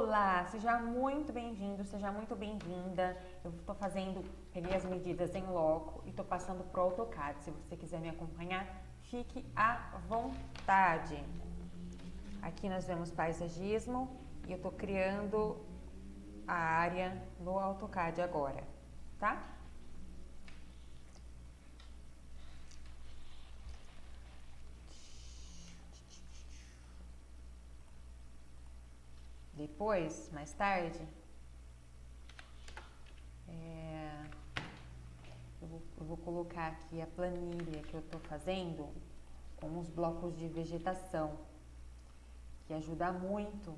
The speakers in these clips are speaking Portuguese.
Olá, seja muito bem-vindo, seja muito bem-vinda. Eu estou peguei as medidas em loco e estou passando para o AutoCAD. Se você quiser me acompanhar, fique à vontade. Aqui nós vemos paisagismo e eu estou criando a área no AutoCAD agora, tá? Depois, mais tarde, eu vou colocar aqui a planilha que eu estou fazendo com os blocos de vegetação, que ajuda muito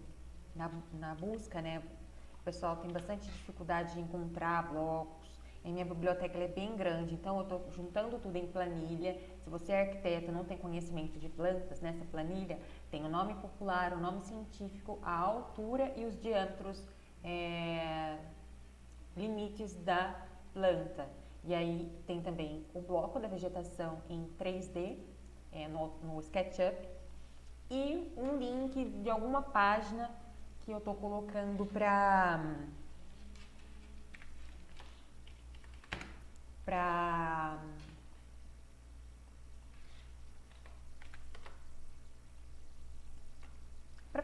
na busca, né? O pessoal tem bastante dificuldade de encontrar blocos. Em minha biblioteca ela é bem grande, então eu estou juntando tudo em planilha. Se você é arquiteto e não tem conhecimento de plantas, nessa planilha tem o nome popular, o nome científico, a altura e os diâmetros limites da planta. E aí tem também o bloco da vegetação em 3D, no SketchUp, e um link de alguma página que eu tô colocando para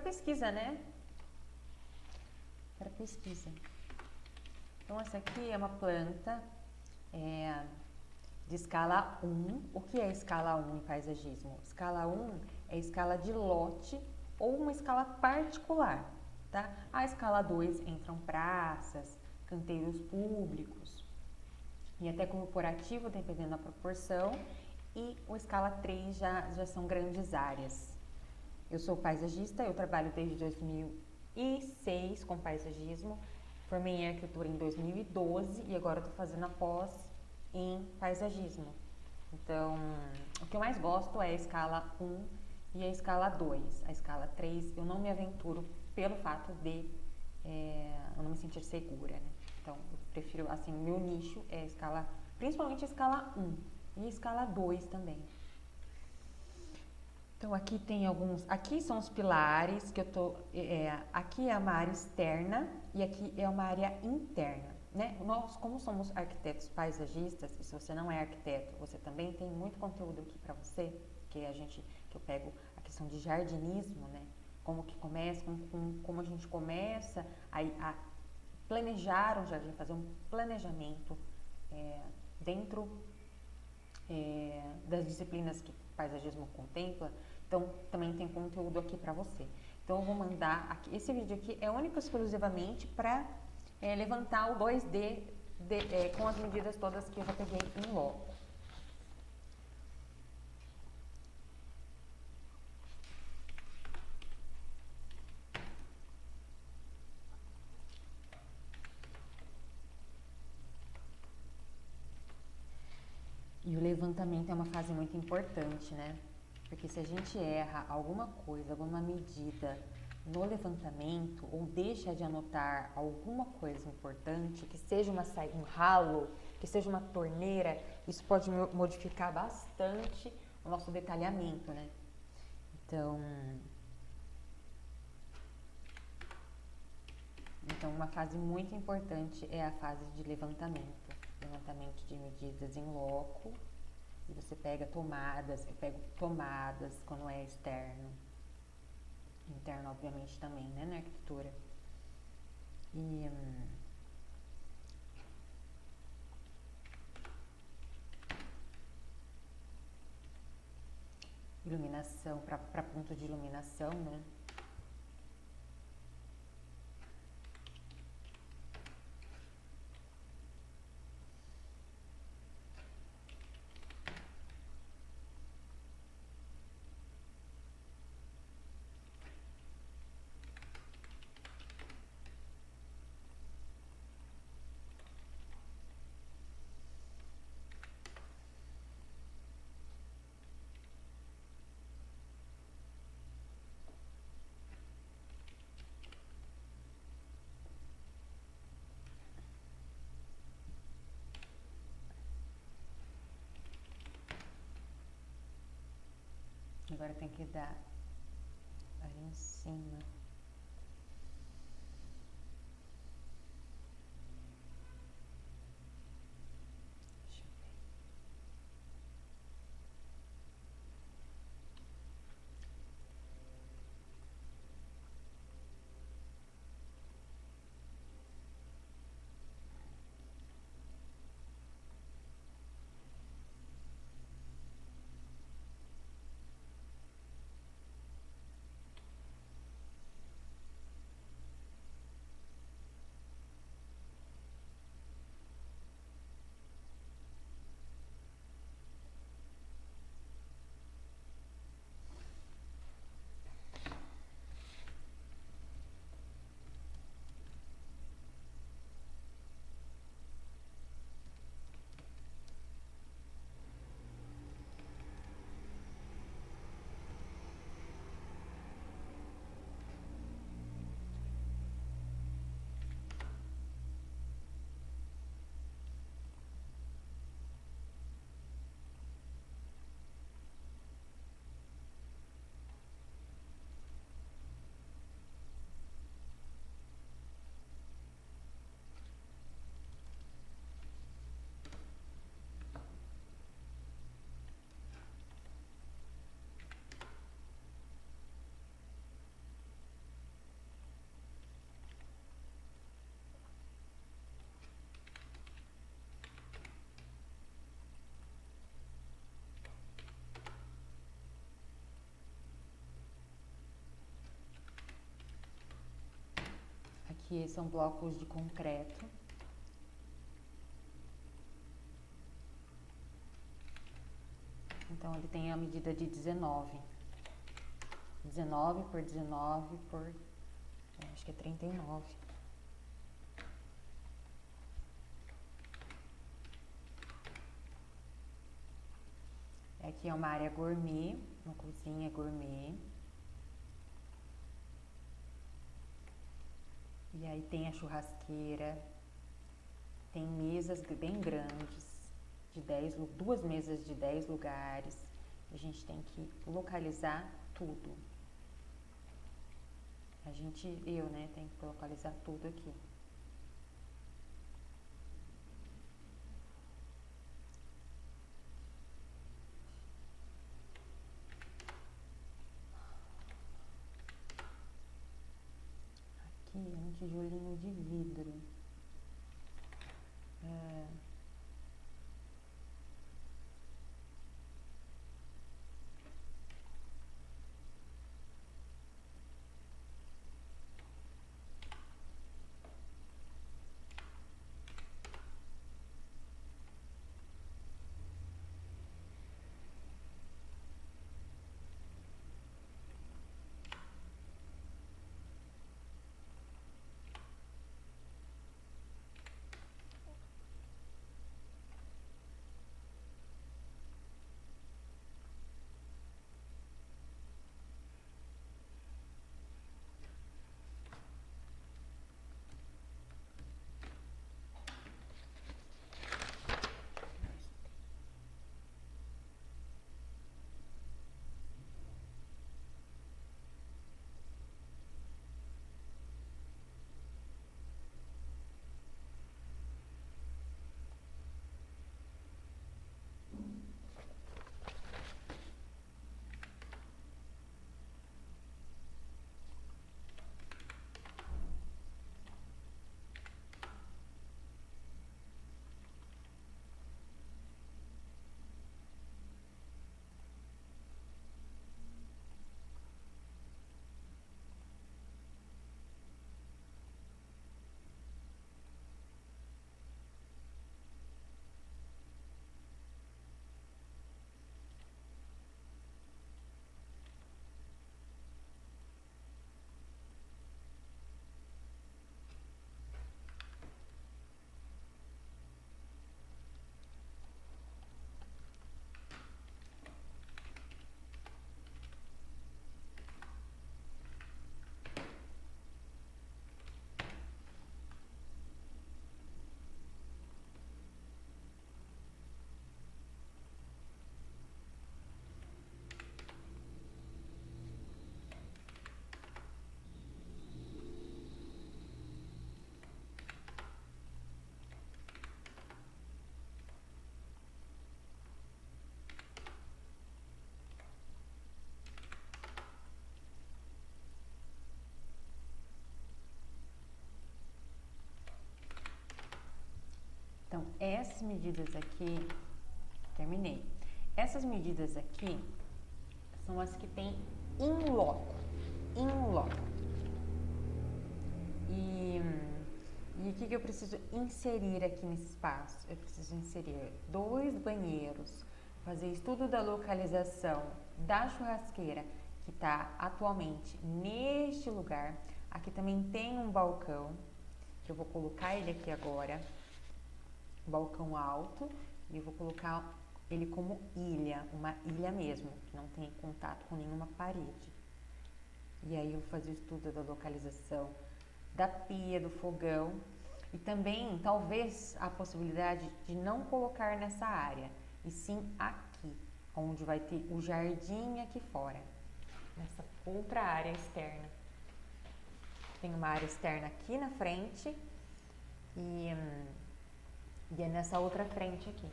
pesquisa, né? Para pesquisa. Então essa aqui é uma planta de escala 1. O que é escala 1 em paisagismo? Escala 1 é escala de lote ou uma escala particular, tá? A escala 2 entram praças, canteiros públicos e até corporativo, dependendo da proporção, e o escala 3 já são grandes áreas. Eu sou paisagista, eu trabalho desde 2006 com paisagismo, formei em arquitetura em 2012 e agora estou fazendo a pós em paisagismo. Então, o que eu mais gosto é a escala 1 e a escala 2. A escala 3 eu não me aventuro pelo fato de eu não me sentir segura, né? Então, eu prefiro, assim, meu nicho é a escala, principalmente a escala 1 e a escala 2 também. Então, aqui tem aqui são os pilares que eu tô, aqui é uma área externa e aqui é uma área interna, né? Nós, como somos arquitetos paisagistas, e se você não é arquiteto, você também tem muito conteúdo aqui para você, que eu pego a questão de jardinismo, né? Como que começa, como a gente começa a planejar um jardim, fazer um planejamento dentro das disciplinas que o paisagismo contempla. Então, também tem conteúdo aqui para você. Então, eu vou mandar aqui. Esse vídeo aqui é único e exclusivamente para levantar o 2D com as medidas todas que eu já peguei em loco. E o levantamento é uma fase muito importante, né? Porque se a gente erra alguma coisa, alguma medida no levantamento ou deixa de anotar alguma coisa importante, que seja um ralo, que seja uma torneira, isso pode modificar bastante o nosso detalhamento, né? Então uma fase muito importante é a fase de levantamento de medidas em loco. E você pega tomadas, eu pego tomadas quando é externo. Interno, obviamente, também, né, na arquitetura. E iluminação, para ponto de iluminação, né? Agora tem que dar ali em cima. Aqui são blocos de concreto. Então, ele tem a medida de 19. 19 por 19 por, acho que é 39. Aqui é uma área gourmet, uma cozinha gourmet. E aí tem a churrasqueira, tem mesas bem grandes, duas mesas de 10 lugares. A gente tem que localizar tudo. Eu, né, tenho que localizar tudo aqui. Aqui é um tijolinho de vidro. Então, essas medidas aqui, terminei. Essas medidas aqui são as que tem in loco. E o que eu preciso inserir aqui nesse espaço? Eu preciso inserir 2 banheiros, fazer estudo da localização da churrasqueira que está atualmente neste lugar. Aqui também tem um balcão, que eu vou colocar ele aqui agora, balcão alto, e eu vou colocar ele como ilha, uma ilha mesmo, que não tem contato com nenhuma parede. E aí eu vou fazer o estudo da localização da pia, do fogão, e também talvez a possibilidade de não colocar nessa área, e sim aqui, onde vai ter o jardim aqui fora, nessa outra área externa. Tem uma área externa aqui na frente e é nessa outra frente aqui.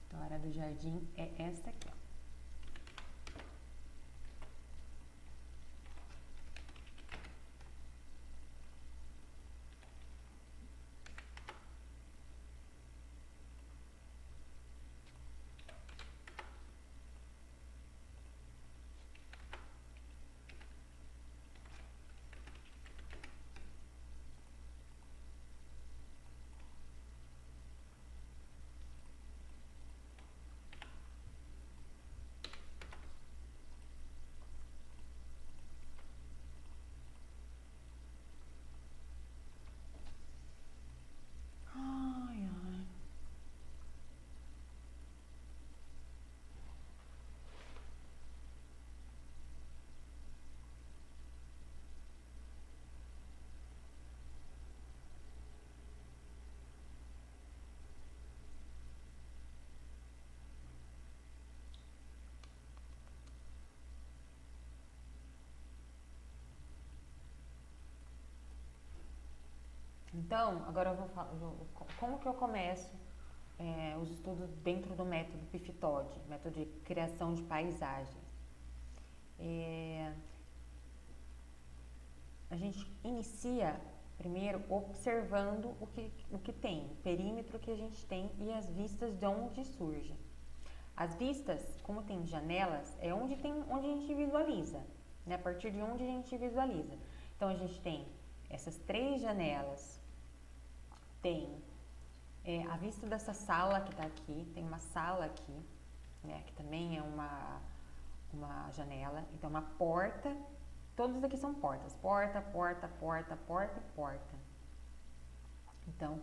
Então, a área do jardim é esta aqui, ó. Então, agora eu vou falar como que eu começo os estudos dentro do método PIFTOD, método de criação de paisagens. A gente inicia primeiro observando o que tem, o perímetro que a gente tem e as vistas de onde surge. As vistas, como tem janelas, é onde a gente visualiza, né? A partir de onde a gente visualiza. Então, a gente tem essas 3 janelas, tem a vista dessa sala que está aqui, tem uma sala aqui, né? Que também é uma janela, então uma porta, todos aqui são portas, porta, porta, porta, porta e porta. Então,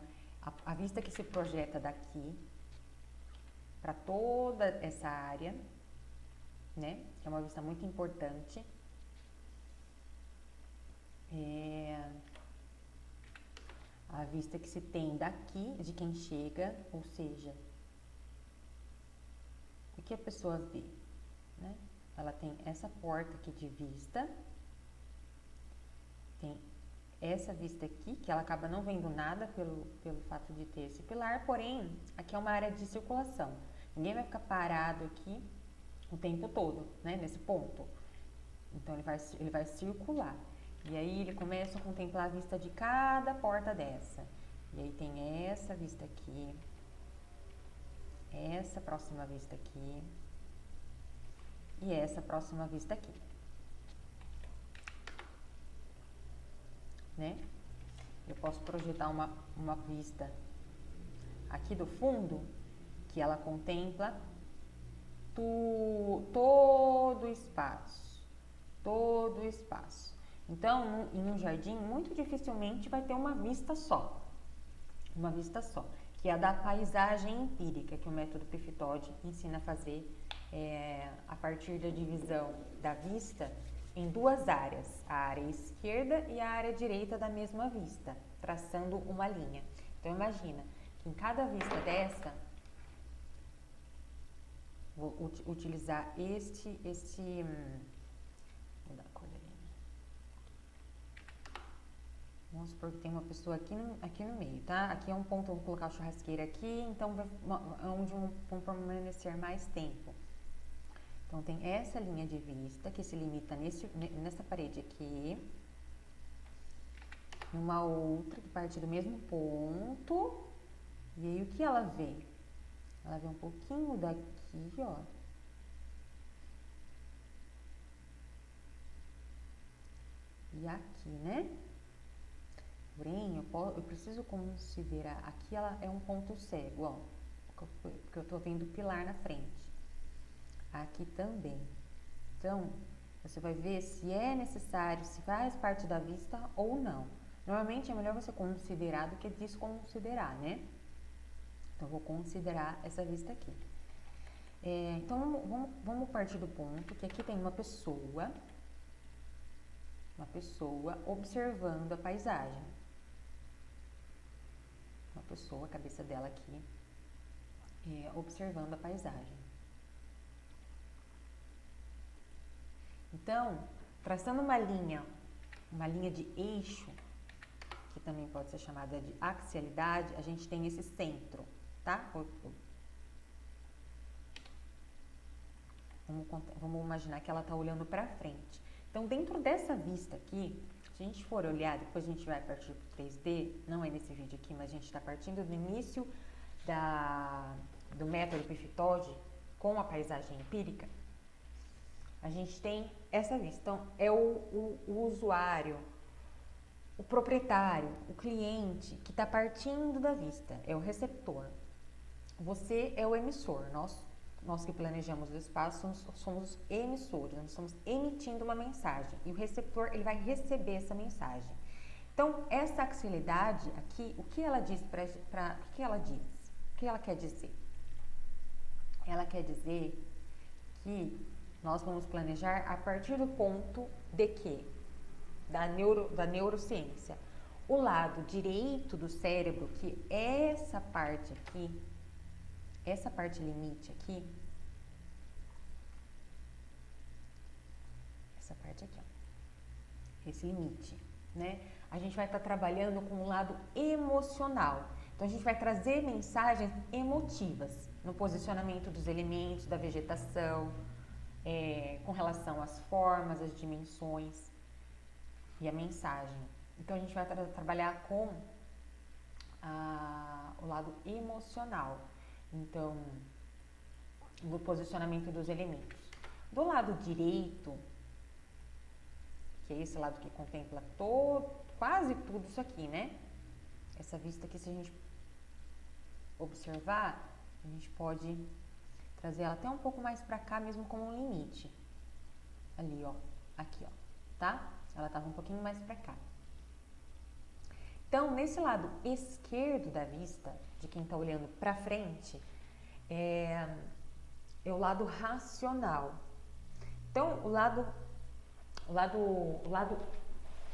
a vista que se projeta daqui para toda essa área, né? Que é uma vista muito importante. A vista que se tem daqui, de quem chega, ou seja, o que a pessoa vê, né? Ela tem essa porta aqui de vista, tem essa vista aqui, que ela acaba não vendo nada pelo fato de ter esse pilar, porém, aqui é uma área de circulação. Ninguém vai ficar parado aqui o tempo todo, né, nesse ponto. Então, ele vai circular. E aí, ele começa a contemplar a vista de cada porta dessa. E aí, tem essa vista aqui, essa próxima vista aqui e essa próxima vista aqui. Né? Eu posso projetar uma vista aqui do fundo, que ela contempla todo o espaço, todo o espaço. Então, em um jardim, muito dificilmente vai ter uma vista só, que é a da paisagem empírica, que o método PIFTOD ensina a fazer a partir da divisão da vista em 2 áreas, a área esquerda e a área direita da mesma vista, traçando uma linha. Então, imagina que em cada vista dessa, vou utilizar vou dar a cor dele. Vamos supor que tem uma pessoa aqui no meio, tá? Aqui é um ponto, eu vou colocar a churrasqueira aqui, então é onde vão permanecer mais tempo. Então, tem essa linha de vista que se limita nessa parede aqui, numa outra que parte do mesmo ponto, e aí o que ela vê? Ela vê um pouquinho daqui, ó. E aqui, né? Porém, eu preciso considerar, aqui ela é um ponto cego, ó, porque eu tô vendo o pilar na frente. Aqui também. Então, você vai ver se é necessário, se faz parte da vista ou não. Normalmente é melhor você considerar do que desconsiderar, né? Então, eu vou considerar essa vista aqui. Então, vamos partir do ponto que aqui tem uma pessoa observando a paisagem. Uma pessoa, a cabeça dela aqui, observando a paisagem. Então, traçando uma linha de eixo, que também pode ser chamada de axialidade, a gente tem esse centro, tá? Vamos imaginar que ela está olhando para frente. Então, dentro dessa vista aqui, se a gente for olhar, depois a gente vai partir para o 3D, não é nesse vídeo aqui, mas a gente está partindo do início do método PIFTOD com a paisagem empírica, a gente tem essa vista. Então, é o usuário, o proprietário, o cliente que está partindo da vista, é o receptor. Você é o emissor, nós que planejamos o espaço somos emissores, nós estamos emitindo uma mensagem e o receptor ele vai receber essa mensagem. Então, essa axialidade aqui, o que ela diz o que ela quer dizer? Ela quer dizer que nós vamos planejar a partir do ponto de que? Da neurociência. O lado direito do cérebro, que essa parte aqui, essa parte limite aqui, essa parte aqui, ó, esse limite, né? a gente vai estar trabalhando com o lado emocional. Então, a gente vai trazer mensagens emotivas no posicionamento dos elementos, da vegetação, com relação às formas, às dimensões e a mensagem. Então, a gente vai trabalhar com o lado emocional. Então, no posicionamento dos elementos. Do lado direito, que é esse lado que contempla quase tudo isso aqui, né? Essa vista aqui, se a gente observar, a gente pode trazer ela até um pouco mais para cá, mesmo como um limite. Ali, ó. Aqui, ó. Tá? Ela tava um pouquinho mais para cá. Então, nesse lado esquerdo da vista, de quem tá olhando para frente, é o lado racional. Então, o lado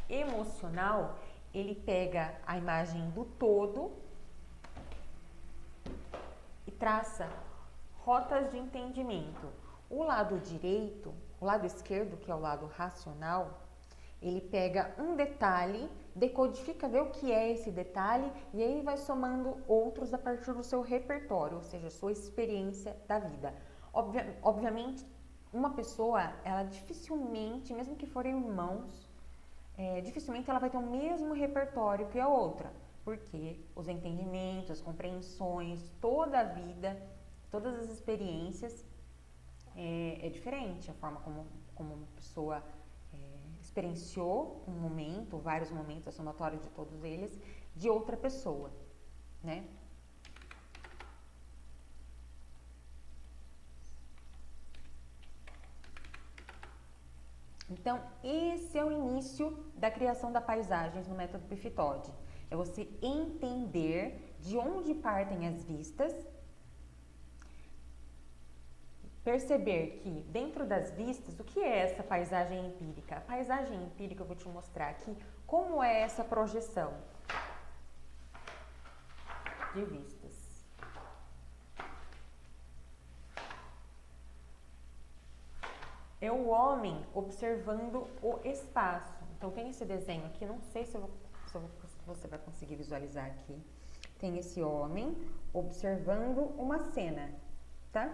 emocional, ele pega a imagem do todo e traça rotas de entendimento. O lado direito, o lado esquerdo, que é o lado racional, ele pega um detalhe, decodifica, vê o que é esse detalhe e aí vai somando outros a partir do seu repertório, ou seja, sua experiência da vida. Obviamente, uma pessoa, ela dificilmente, mesmo que forem irmãos, dificilmente ela vai ter o mesmo repertório que a outra, porque os entendimentos, as compreensões, toda a vida, todas as experiências é diferente, a forma como uma pessoa experienciou um momento, vários momentos, a somatória de todos eles, de outra pessoa, né? Então, esse é o início da criação da paisagens no método Pifitode. É você entender de onde partem as vistas, perceber que dentro das vistas, o que é essa paisagem empírica? A paisagem empírica, eu vou te mostrar aqui como é essa projeção de vistas. É o homem observando o espaço. Então, tem esse desenho aqui, não sei se você vai conseguir visualizar aqui. Tem esse homem observando uma cena, tá?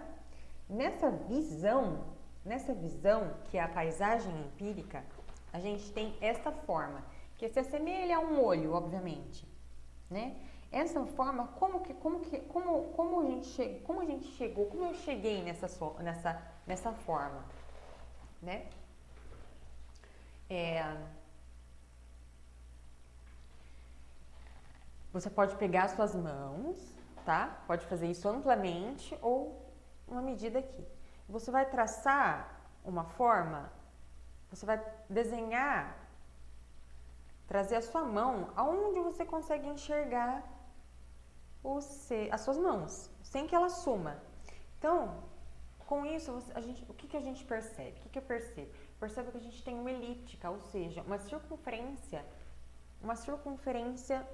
Nessa visão, que é a paisagem empírica, a gente tem essa forma, que se assemelha a um olho, obviamente, né? Essa forma, como eu cheguei nessa forma, né? Você pode pegar suas mãos, tá? Pode fazer isso amplamente ou uma medida aqui. Você vai traçar uma forma, você vai desenhar, trazer a sua mão aonde você consegue enxergar as suas mãos, sem que ela suma. Então, com isso, o que a gente percebe? O que eu percebo? Percebo que a gente tem uma elíptica, ou seja, uma circunferência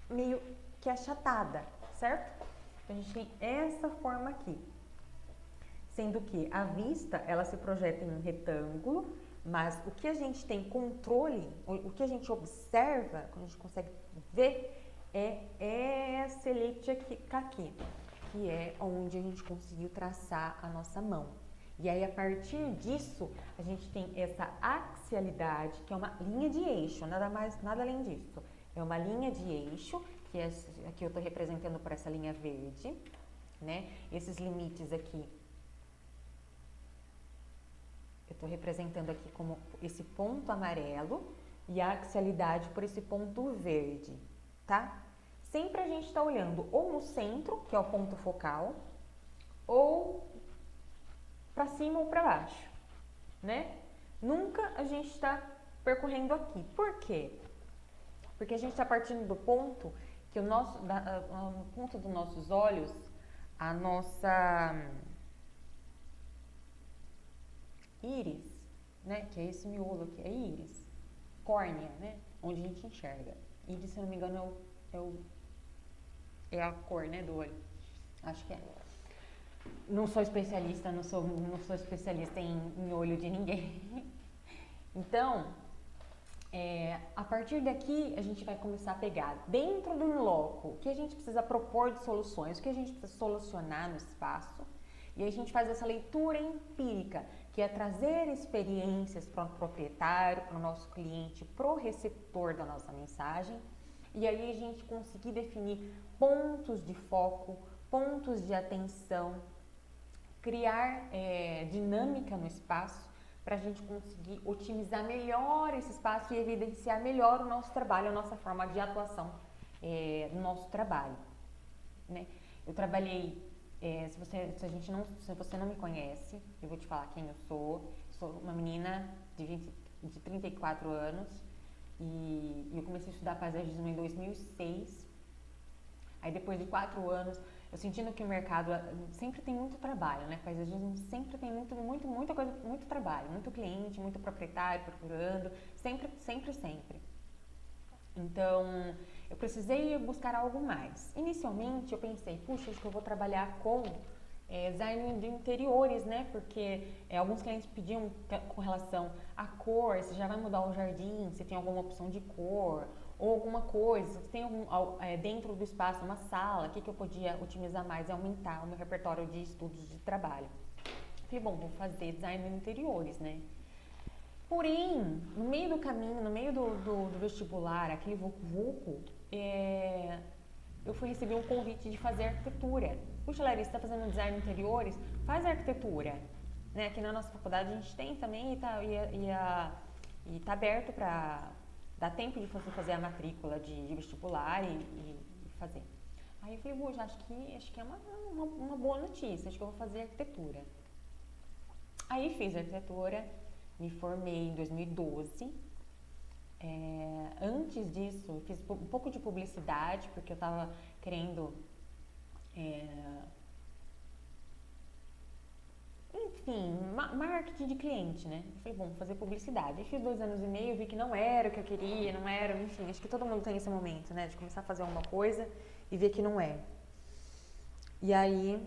meio que achatada, certo? Então, a gente tem essa forma aqui, sendo que a vista, ela se projeta em um retângulo, mas o que a gente tem controle, o que a gente observa, quando a gente consegue ver, é essa elíptica aqui, que é onde a gente conseguiu traçar a nossa mão. E aí, a partir disso, a gente tem essa axialidade, que é uma linha de eixo, nada além disso. É uma linha de eixo, que aqui eu estou representando por essa linha verde, né? Esses limites aqui, eu estou representando aqui como esse ponto amarelo e a axialidade por esse ponto verde, tá? Sempre a gente está olhando ou no centro, que é o ponto focal, ou para cima ou para baixo, né? Nunca a gente está percorrendo aqui. Por quê? Porque a gente está partindo do ponto que no ponto dos nossos olhos, a nossa íris, né? Que é esse miolo aqui, é íris, córnea, né? Onde a gente enxerga. Íris, se eu não me engano, é a cor, né, do olho. Acho que é. Não sou especialista, não sou especialista em olho de ninguém. Então, A partir daqui, a gente vai começar a pegar dentro do in-loco o que a gente precisa propor de soluções, o que a gente precisa solucionar no espaço, e a gente faz essa leitura empírica, que é trazer experiências para o proprietário, para o nosso cliente, para o receptor da nossa mensagem, e aí a gente conseguir definir pontos de foco, pontos de atenção, criar dinâmica no espaço, para a gente conseguir otimizar melhor esse espaço e evidenciar melhor o nosso trabalho, a nossa forma de atuação no nosso trabalho, né? Eu trabalhei, se você não me conhece, eu vou te falar quem eu sou. Sou uma menina de 34 anos e eu comecei a estudar paisagismo em 2006. Aí depois de 4 anos, eu sentindo que o mercado sempre tem muito trabalho, né? Paisagismo sempre tem muita coisa, muito trabalho, muito cliente, muito proprietário procurando, sempre. Então, eu precisei buscar algo mais. Inicialmente, eu pensei, puxa, acho que eu vou trabalhar com design de interiores, né? Porque alguns clientes pediam com relação à cor, se já vai mudar o jardim, se tem alguma opção de cor, ou alguma coisa, se tem dentro do espaço uma sala, o que eu podia otimizar mais e aumentar o meu repertório de estudos de trabalho. Falei, bom, vou fazer design de interiores, né? Porém, no meio do caminho, no meio do vestibular, aquele vucu-vucu, eu fui receber um convite de fazer arquitetura. Puxa, Larissa, você está fazendo design de interiores? Faz arquitetura. Né? Aqui na nossa faculdade a gente tem também e tá aberto para dar tempo de você fazer a matrícula de vestibular e fazer. Aí eu falei, puxa, acho que é uma boa notícia, acho que eu vou fazer arquitetura. Aí fiz arquitetura, me formei em 2012. Antes disso, fiz um pouco de publicidade, porque eu estava querendo, enfim, marketing de cliente, né? Eu falei, bom, vou fazer publicidade. Aí fiz 2 anos e meio, vi que não era o que eu queria, não era, enfim, acho que todo mundo tem esse momento, né? De começar a fazer alguma coisa e ver que não é. E aí,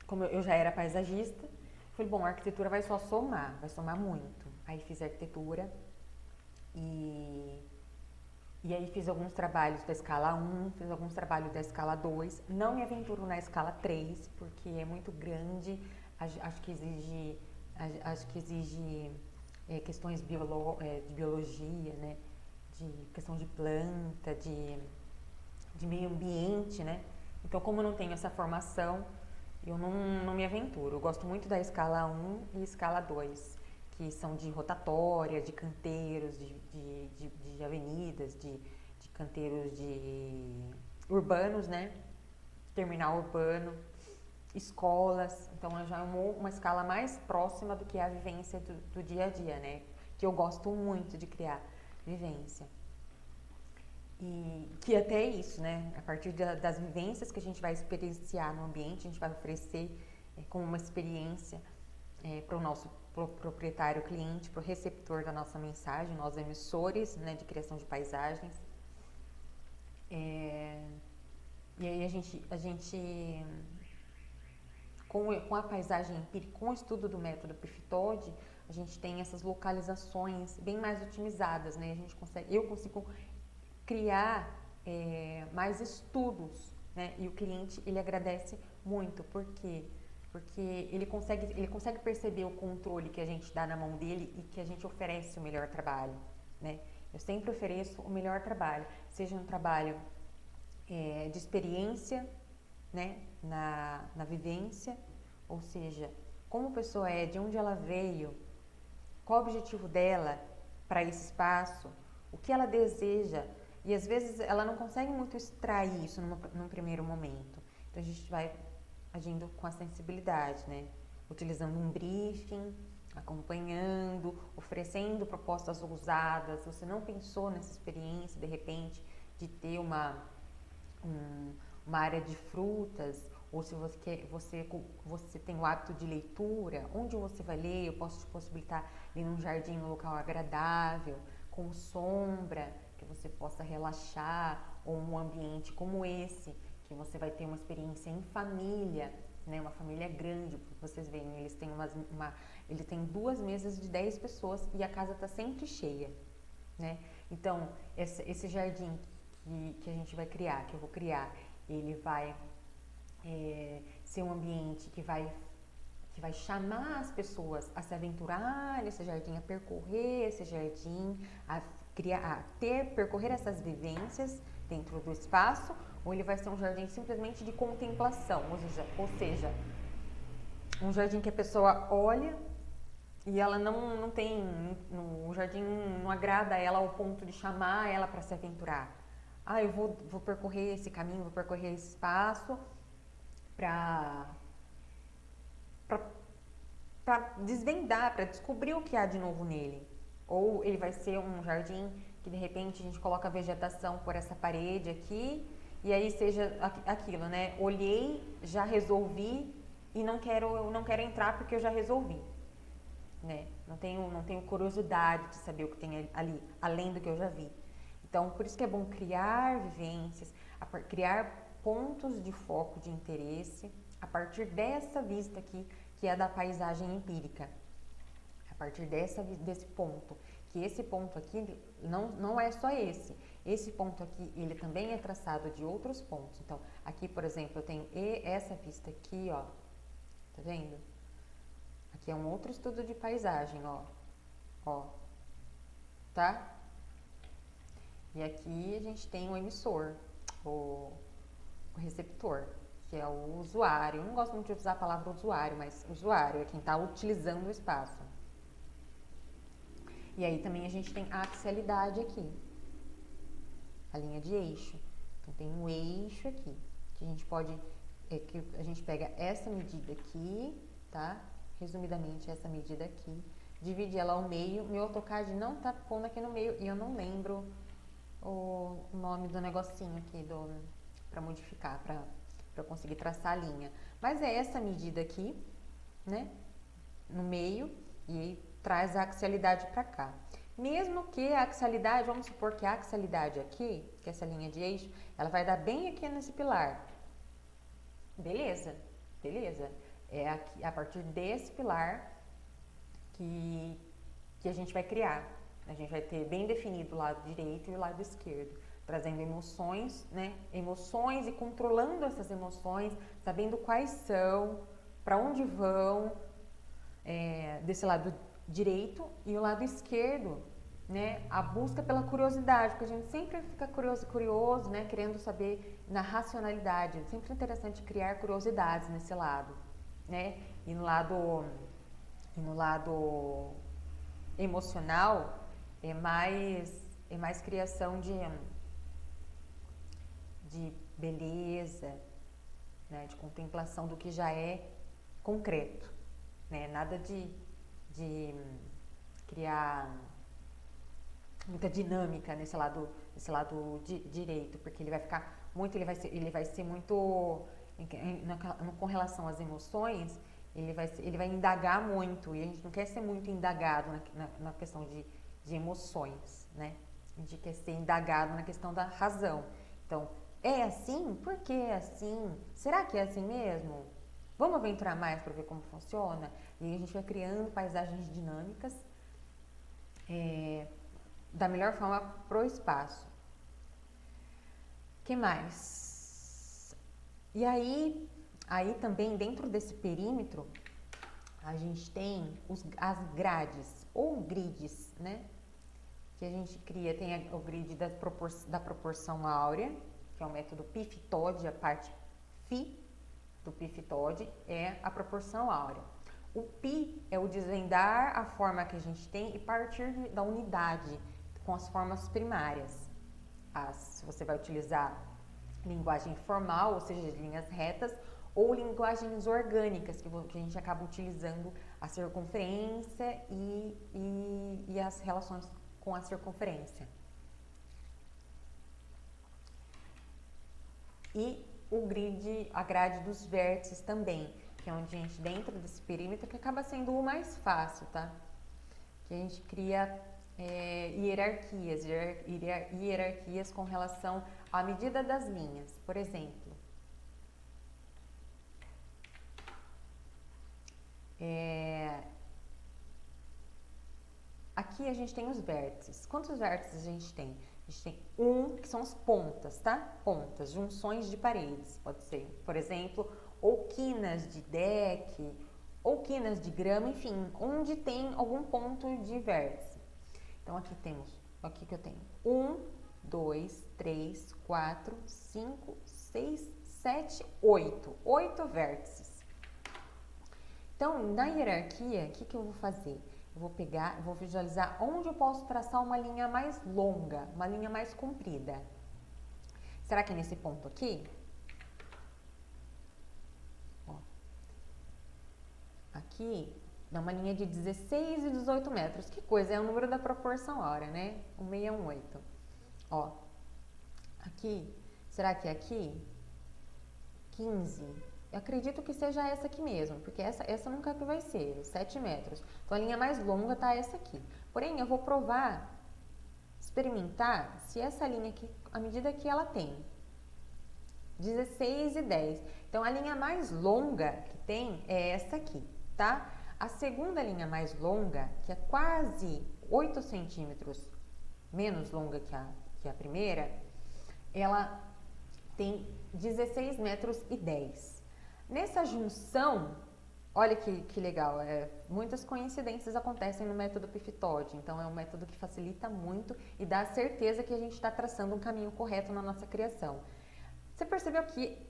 como eu já era paisagista, falei, bom, a arquitetura vai somar muito. Aí fiz arquitetura e aí fiz alguns trabalhos da escala 1, fiz alguns trabalhos da escala 2. Não me aventuro na escala 3, porque é muito grande, acho que exige questões de biologia, né? De questão de planta, de meio ambiente, né? Então, como eu não tenho essa formação, eu não me aventuro. Eu gosto muito da escala 1 e escala 2, que são de rotatória, de canteiros, de avenidas, de canteiros urbanos, né? Terminal urbano, escolas. Então, já é uma escala mais próxima do que a vivência do dia a dia, né? Que eu gosto muito de criar vivência. E que até é isso, né? A partir das vivências que a gente vai experienciar no ambiente, a gente vai oferecer como uma experiência para o nosso proprietário cliente, para o receptor da nossa mensagem, nós emissores, né, de criação de paisagens. E aí a gente com a paisagem empírica, com o estudo do método Pifitode, a gente tem essas localizações bem mais otimizadas, né? Eu consigo criar mais estudos, né? E o cliente, ele agradece muito, porque ele consegue perceber o controle que a gente dá na mão dele e que a gente oferece o melhor trabalho, né? Eu sempre ofereço o melhor trabalho, seja um trabalho de experiência, né? Na vivência, ou seja, como a pessoa é, de onde ela veio, qual o objetivo dela para esse espaço, o que ela deseja. E às vezes ela não consegue muito extrair isso num primeiro momento. Então a gente vai agindo com a sensibilidade, né? Utilizando um briefing, acompanhando, oferecendo propostas ousadas. Você não pensou nessa experiência, de repente, de ter uma área de frutas, ou se você tem o hábito de leitura, onde você vai ler, eu posso te possibilitar ler num jardim, num local agradável, com sombra, que você possa relaxar, ou um ambiente como esse, que você vai ter uma experiência em família, né? Uma família grande, vocês veem, ele tem 2 mesas de 10 pessoas e a casa está sempre cheia, né? Então, esse jardim que a gente vai criar, que eu vou criar, ele vai ser um ambiente que vai chamar as pessoas a se aventurar nesse jardim, a percorrer esse jardim, percorrer essas vivências dentro do espaço, ou ele vai ser um jardim simplesmente de contemplação, ou seja, um jardim que a pessoa olha e ela não tem, o jardim não agrada a ela ao ponto de chamar ela para se aventurar. Ah, eu vou percorrer esse caminho, vou percorrer esse espaço para desvendar, para descobrir o que há de novo nele. Ou ele vai ser um jardim que de repente a gente coloca a vegetação por essa parede aqui e aí seja aquilo, né? Olhei, já resolvi e não quero entrar porque eu já resolvi, né? Não tenho curiosidade de saber o que tem ali, além do que eu já vi. Então, por isso que é bom criar vivências, criar pontos de foco de interesse a partir dessa vista aqui, que é da paisagem empírica. A partir desse ponto, que esse ponto aqui não é só esse. Esse ponto aqui, ele também é traçado de outros pontos. Então, aqui, por exemplo, eu tenho essa vista aqui, ó. Tá vendo? Aqui é um outro estudo de paisagem, ó. Ó. Tá? E aqui a gente tem o emissor, o receptor, que é o usuário. Eu não gosto muito de usar a palavra usuário, mas usuário é quem está utilizando o espaço. E aí também a gente tem a axialidade aqui, a linha de eixo. Então tem um eixo aqui, que a gente pode, que a gente pega essa medida aqui, tá? Resumidamente essa medida aqui, divide ela ao meio. Meu AutoCAD não tá pondo aqui no meio e eu não lembro o nome do negocinho aqui para modificar, para eu conseguir traçar a linha. Mas é essa medida aqui, né? No meio, e aí traz a axialidade para cá. Mesmo que a axialidade, vamos supor que a axialidade aqui, que é essa linha de eixo, ela vai dar bem aqui nesse pilar. Beleza, beleza. É aqui, a partir desse pilar que a gente vai criar. A gente vai ter bem definido o lado direito e o lado esquerdo, trazendo emoções, né? Emoções e controlando essas emoções, sabendo quais são, para onde vão, desse lado direito e o lado esquerdo, né? A busca pela curiosidade, porque a gente sempre fica curioso, né? Querendo saber na racionalidade. É sempre interessante criar curiosidades nesse lado, né? E no lado emocional é mais criação de beleza, né? De contemplação do que já é concreto, né? Nada de criar muita dinâmica nesse lado direito, porque ele vai ser muito com relação às emoções, ele vai indagar muito, e a gente não quer ser muito indagado na questão de emoções, né? A gente quer ser indagado na questão da razão. Então, é assim? Por que é assim? Será que é assim mesmo? Vamos aventurar mais para ver como funciona? E aí a gente vai criando paisagens dinâmicas da melhor forma pro espaço. Que mais? E aí também dentro desse perímetro a gente tem as grades ou grids, né? Que a gente cria, tem o grid da proporção áurea, que é o método PIF-TOD, a parte Φ do PIF-TOD é a proporção áurea. O Pi é o desvendar a forma que a gente tem e partir da unidade com as formas primárias. Se você vai utilizar linguagem formal, ou seja, linhas retas, ou linguagens orgânicas, que a gente acaba utilizando a circunferência e as relações com a circunferência. E o grid, a grade dos vértices também, que é onde a gente, dentro desse perímetro, que acaba sendo o mais fácil, tá? Que a gente cria hierarquias com relação à medida das linhas. Por exemplo, aqui a gente tem os vértices. Quantos vértices a gente tem? A gente tem um, que são as pontas, tá? Pontas, junções de paredes. Pode ser, por exemplo, ou quinas de deck, ou quinas de grama, enfim, onde tem algum ponto de vértice. Então, aqui temos, aqui que eu tenho 1, 2, 3, 4, 5, 6, 7, 8. 8 vértices. Então, na hierarquia, o que eu vou fazer? Eu vou pegar, eu vou visualizar onde eu posso traçar uma linha mais longa, uma linha mais comprida. Será que é nesse ponto aqui? Ó. Aqui dá uma linha de 16 e 18 metros. Que coisa, é o número da proporção áurea, né? 1618. Ó, aqui, será que é aqui? 15. Eu acredito que seja essa aqui mesmo, porque essa nunca que vai ser, 7 metros. Então, a linha mais longa tá essa aqui. Porém, eu vou provar, experimentar, se essa linha aqui, à medida que ela tem 16 e 10. Então, a linha mais longa que tem é essa aqui, tá? A segunda linha mais longa, que é quase 8 centímetros menos longa que a primeira, ela tem 16 metros e 10. Nessa junção, olha que legal, muitas coincidências acontecem no método PIFTOD, então é um método que facilita muito e dá a certeza que a gente está traçando um caminho correto na nossa criação. Você percebeu que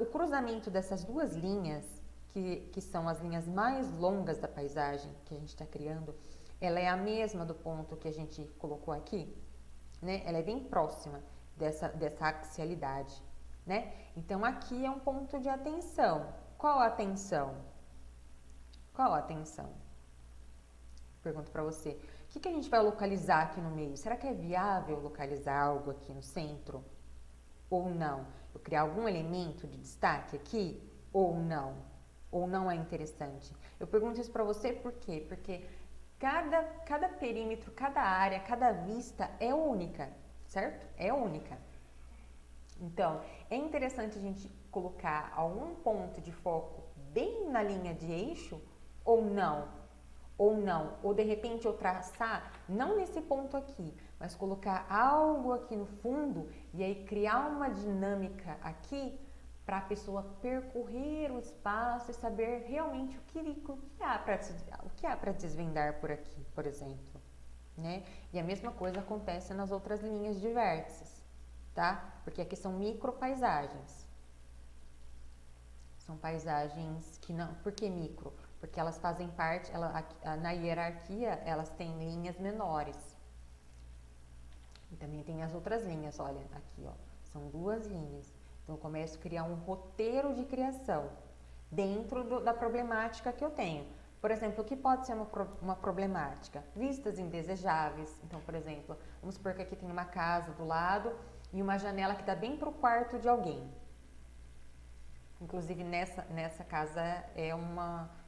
o cruzamento dessas duas linhas, que são as linhas mais longas da paisagem que a gente está criando, ela é a mesma do ponto que a gente colocou aqui, né? Ela é bem próxima dessa axialidade, né? Então, aqui é um ponto de atenção. Qual a atenção? Qual a atenção? Pergunto para você. O que a gente vai localizar aqui no meio? Será que é viável localizar algo aqui no centro? Ou não? Eu criar algum elemento de destaque aqui? Ou não? Ou não é interessante? Eu pergunto isso para você por quê? Porque cada perímetro, cada área, cada vista é única, certo? É única. Então, é interessante a gente colocar algum ponto de foco bem na linha de eixo ou não? Ou não? Ou de repente eu traçar, não nesse ponto aqui, mas colocar algo aqui no fundo e aí criar uma dinâmica aqui para a pessoa percorrer o espaço e saber realmente o que há para desvendar por aqui, por exemplo, né? E a mesma coisa acontece nas outras linhas de vértices, tá? Porque aqui são micropaisagens. São paisagens que não... Por que micro? Porque elas fazem parte, na hierarquia, elas têm linhas menores. E também tem as outras linhas, olha, aqui, ó, são duas linhas. Então, eu começo a criar um roteiro de criação dentro da problemática que eu tenho. Por exemplo, o que pode ser uma problemática? Vistas indesejáveis. Então, por exemplo, vamos supor que aqui tem uma casa do lado e uma janela que dá bem para o quarto de alguém. Inclusive, nessa casa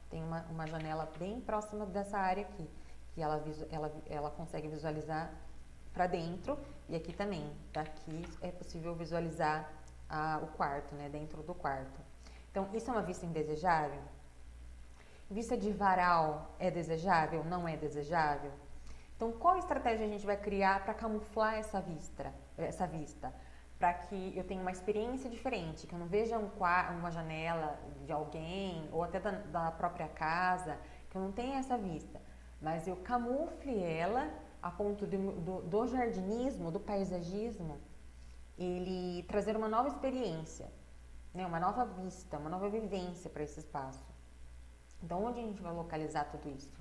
tem uma janela bem próxima dessa área aqui, que ela consegue visualizar para dentro, e aqui também, daqui é possível visualizar o quarto, né, dentro do quarto. Então, isso é uma vista indesejável? Vista de varal é desejável? Não é desejável? Então, qual estratégia a gente vai criar para camuflar essa vista? Para que eu tenha uma experiência diferente, que eu não veja uma janela de alguém, ou até da própria casa, que eu não tenha essa vista, mas eu camufle ela a ponto do jardinismo, do paisagismo, ele trazer uma nova experiência, né? Uma nova vista, uma nova vivência para esse espaço. Então, onde a gente vai localizar tudo isso?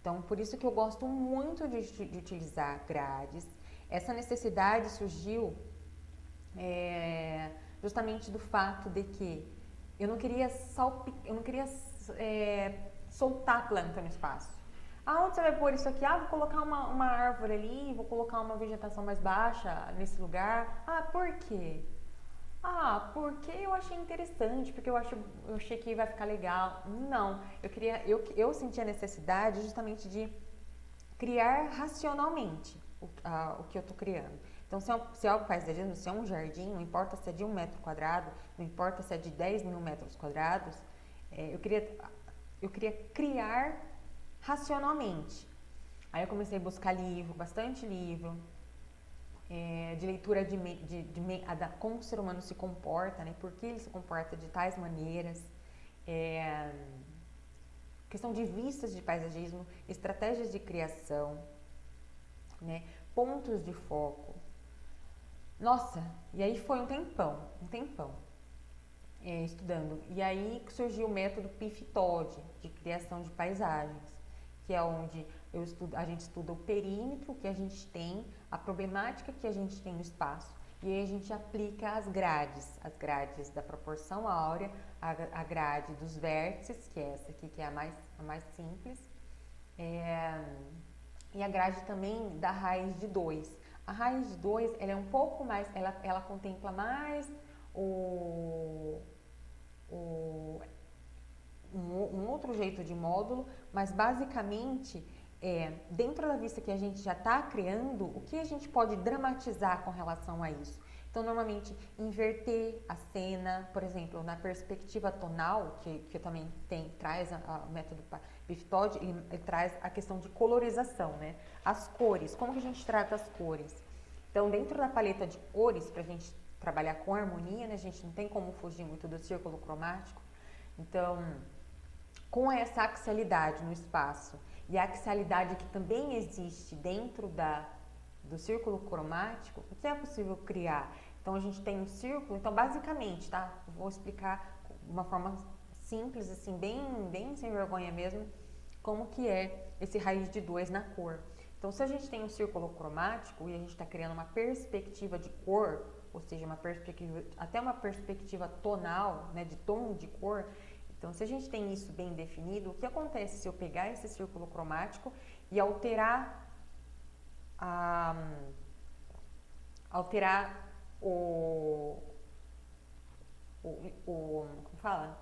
Então, por isso que eu gosto muito de utilizar grades. Essa necessidade surgiu justamente do fato de que eu não queria soltar planta no espaço. Aonde você vai pôr isso aqui? Vou colocar uma árvore ali, vou colocar uma vegetação mais baixa nesse lugar. Por quê? Porque eu achei interessante, porque eu achei que vai ficar legal. Não, eu senti a necessidade justamente de criar racionalmente o que eu estou criando. Então, se é algo paisagismo, se é um jardim, não importa se é de 1 metro quadrado, não importa se é de 10 mil metros quadrados, eu queria criar racionalmente. Aí eu comecei a buscar livro, bastante livro, de leitura como o ser humano se comporta, né? Por que ele se comporta de tais maneiras, é, questão de vistas de paisagismo, estratégias de criação, né? Pontos de foco. Nossa, e aí foi um tempão estudando. E aí surgiu o método PIF-TOD, de criação de paisagens, que é onde a gente estuda o perímetro que a gente tem, a problemática que a gente tem no espaço, e aí a gente aplica as grades da proporção áurea, a grade dos vértices, que é essa aqui, que é a mais simples, e a grade também da raiz de 2. A raiz de 2, ela é um pouco mais, ela contempla mais um outro jeito de módulo, mas basicamente, dentro da vista que a gente já está criando, o que a gente pode dramatizar com relação a isso? Então, normalmente, inverter a cena, por exemplo, na perspectiva tonal, que também traz o método PIF-TOD, ele traz a questão de colorização, né? As cores, como que a gente trata as cores? Então, dentro da paleta de cores, para a gente trabalhar com harmonia, né? A gente não tem como fugir muito do círculo cromático. Então, com essa axialidade no espaço e a axialidade que também existe dentro do círculo cromático, o que é possível criar? Então, a gente tem um círculo, então, basicamente, tá? Vou explicar de uma forma simples, assim, bem sem vergonha mesmo, como que é esse raiz de 2 na cor. Então, se a gente tem um círculo cromático e a gente está criando uma perspectiva de cor, ou seja, até uma perspectiva tonal, né, de tom de cor. Então, se a gente tem isso bem definido, o que acontece se eu pegar esse círculo cromático e alterar como fala?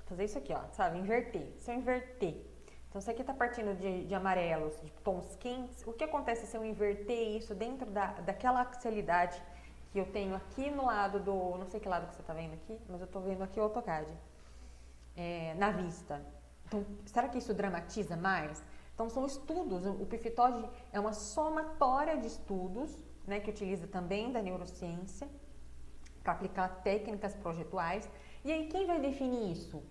Fazer isso aqui, ó, sabe? Inverter. Se eu inverter, então isso aqui tá partindo de amarelos, de tons quentes, o que acontece se eu inverter isso dentro daquela axialidade que eu tenho aqui no lado não sei que lado que você tá vendo aqui, mas eu tô vendo aqui o AutoCAD, na vista. Então, será que isso dramatiza mais? Então, são estudos, o PIF-TOD é uma somatória de estudos, né, que utiliza também da neurociência para aplicar técnicas projetuais. E aí, quem vai definir isso?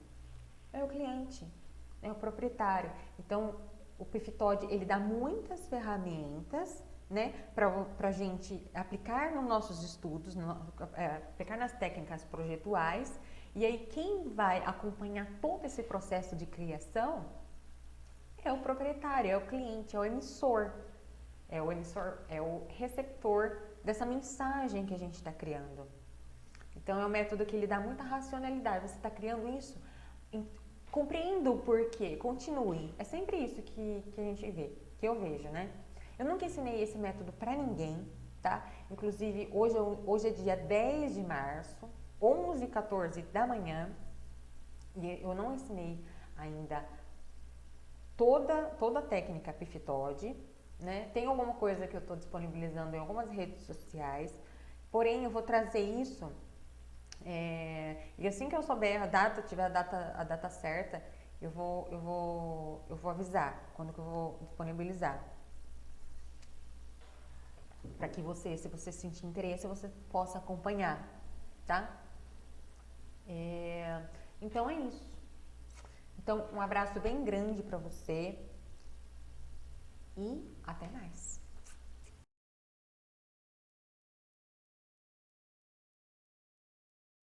É o cliente, é o proprietário. Então, o PIF-TOD, ele dá muitas ferramentas, né, para a gente aplicar nos nossos estudos, aplicar nas técnicas projetuais. E aí, quem vai acompanhar todo esse processo de criação é o proprietário, é o cliente, é o emissor. É o receptor dessa mensagem que a gente está criando. Então, é um método que ele dá muita racionalidade. Você está criando isso, compreenda o porquê, continue. É sempre isso que a gente vê, que eu vejo, né? Eu nunca ensinei esse método para ninguém, tá? Inclusive, hoje é dia 10 de março, 11h14 da manhã, e eu não ensinei ainda toda a técnica PIF-TOD, né? Tem alguma coisa que eu estou disponibilizando em algumas redes sociais, porém eu vou trazer isso, e assim que eu souber a data, tiver a data certa, eu vou avisar quando que eu vou disponibilizar. Para que você, se você sentir interesse, você possa acompanhar, tá? Então é isso. Então, um abraço bem grande para você e até mais.